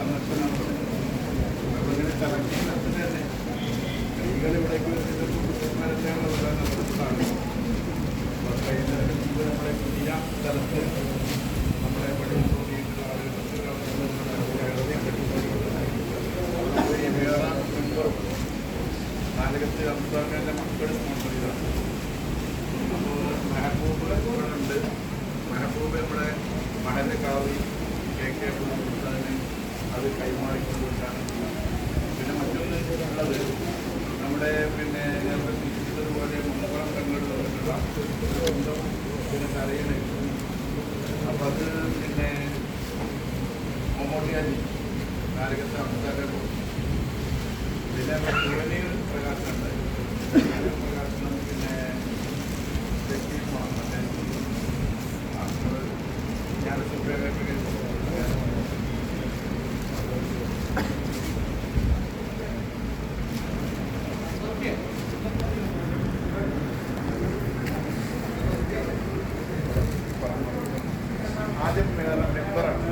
സന്ദർശനമുണ്ട്. അങ്ങനെ ചലച്ചിത്രത്തിൽ തന്നെ സ്ത്രീകൾ ഇവിടേക്ക് വരുന്നത് പുരുഷന്മാരെല്ലാം വരാൻ നടത്തുന്നതാണ്. അപ്പോൾ കഴിഞ്ഞതിന് മുമ്പ് നമ്മുടെ പുതിയ സ്ഥലത്ത് നമ്മളെ പഠിച്ചു തോന്നിയിട്ടുള്ള ആളുകൾക്ക് വേറെ മെമ്പറും നാലകത്ത് അംസാഖാൻ്റെ മക്കൾ സ്പോൺസർ ചെയ്തതാണ്. അപ്പോൾ മെഹബൂബ് ഉണ്ട്. മെഹബൂബ് നമ്മുടെ മഹല് കാവി KK ഉസ്താദിന് അത് കൈമാറിക്കൊണ്ടിട്ടാണ്. പിന്നെ മറ്റൊന്ന് ഉള്ളത് നമ്മുടെ നേരത്തെ സൂചിപ്പിച്ചതുപോലെ മുമ്പളം തങ്ങളിൽ വന്നിട്ടുള്ള പിന്നെ കരയാണ്. അപ്പോൾ അത് മൊമോട്ടിയാജി നാലകത്ത് അംസാഖാൻ കൊടുത്തു. പിന്നെ സുവനീർ പ്രകാശനുണ്ട്. പ്രകാശനം പിന്നെ മറ്റേ ഞാൻ സുപ്രീം ആദ്യം മെമ്പറാണ്.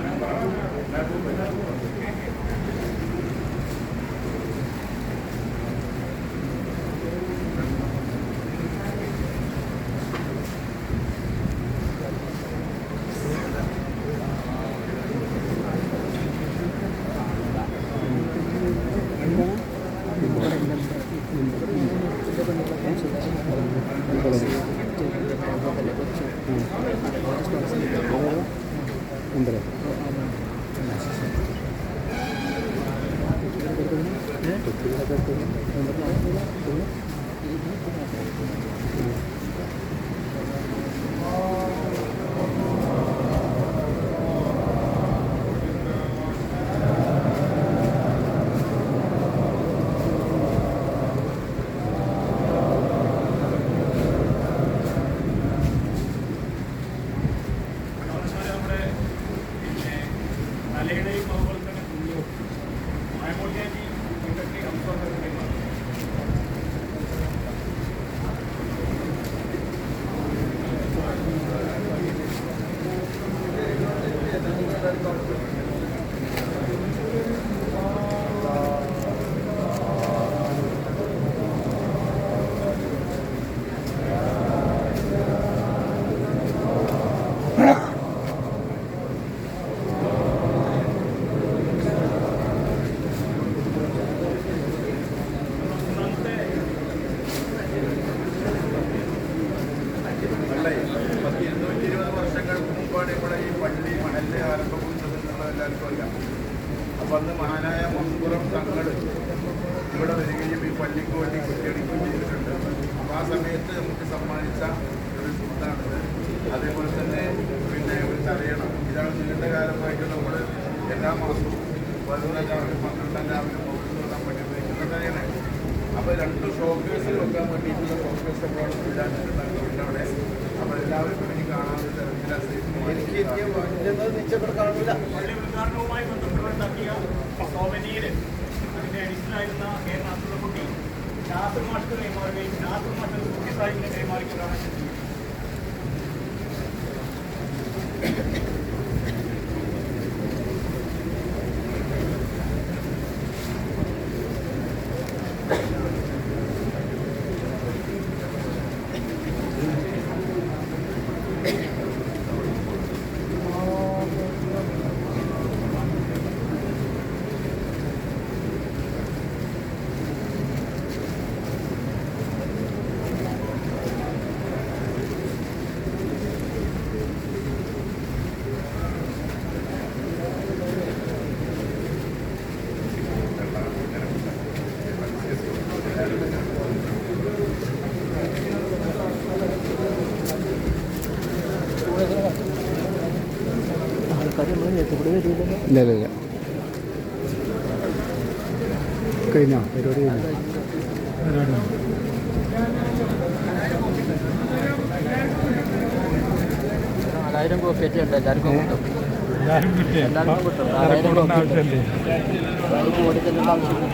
അപ്പോൾ അന്ന് മഹാനായ മമ്പുറം തങ്ങൾ ഇവിടെ വരികയും ഈ പള്ളിക്ക് വേണ്ടി കുറ്റിയടിക്കുകയും ചെയ്തിട്ടുണ്ട്. അപ്പോൾ ആ സമയത്ത് നമുക്ക് സമ്മാനിച്ച ഒരു സുഹൃത്താണിത്. അതേപോലെ തന്നെ ഒരു തലയണം. ഇതാണ് നീണ്ട കാലമായിട്ട് നമ്മൾ എല്ലാ മാസവും വരുന്ന രാവിലെ 12 രാവിലെ മുകളിൽ തൊടാൻ വേണ്ടി ഉപയോഗിക്കുന്ന തലയണ. അപ്പോൾ 2 ഷോക്കേഴ്സിൽ വെക്കാൻ വേണ്ടിയിട്ടുള്ള ഷോക്കേഴ്സ് എപ്പോഴും വീടാക്കിയിട്ടുണ്ടാകും അവിടെ. അപ്പോൾ എല്ലാവരും വേണ്ടി കാണാവുന്ന തരത്തിലാണ് ഉദ്ഘാടനവുമായി ബന്ധപ്പെട്ടുണ്ടാക്കിയ സോവനീര് അതിൻ്റെ അഡിഷണലായിരുന്ന നാട്ടുകുട്ടി നാസർ മാഷ്ക്ക് കൈമാറുകയും നാസർ മാഷ് കുട്ടി സാഹിബിനെ കൈമാറിക്കൊണ്ടാണ് ചെയ്യുന്നത്. ഇല്ല കഴിഞ്ഞോ പരിപാടി കഴിഞ്ഞു. 4000 കോപ്പി ഉണ്ട്. എല്ലാവർക്കും കിട്ടും. എല്ലാവർക്കും കിട്ടും. 4000 കോപ്പി ഓടിച്ചെല്ലേണ്ട ആവശ്യമില്ല.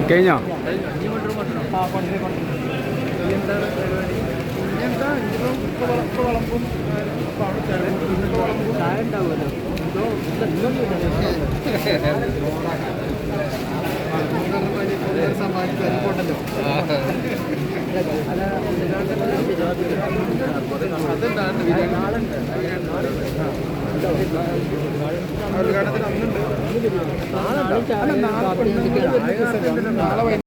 കഴിഞ്ഞോ? നാളെ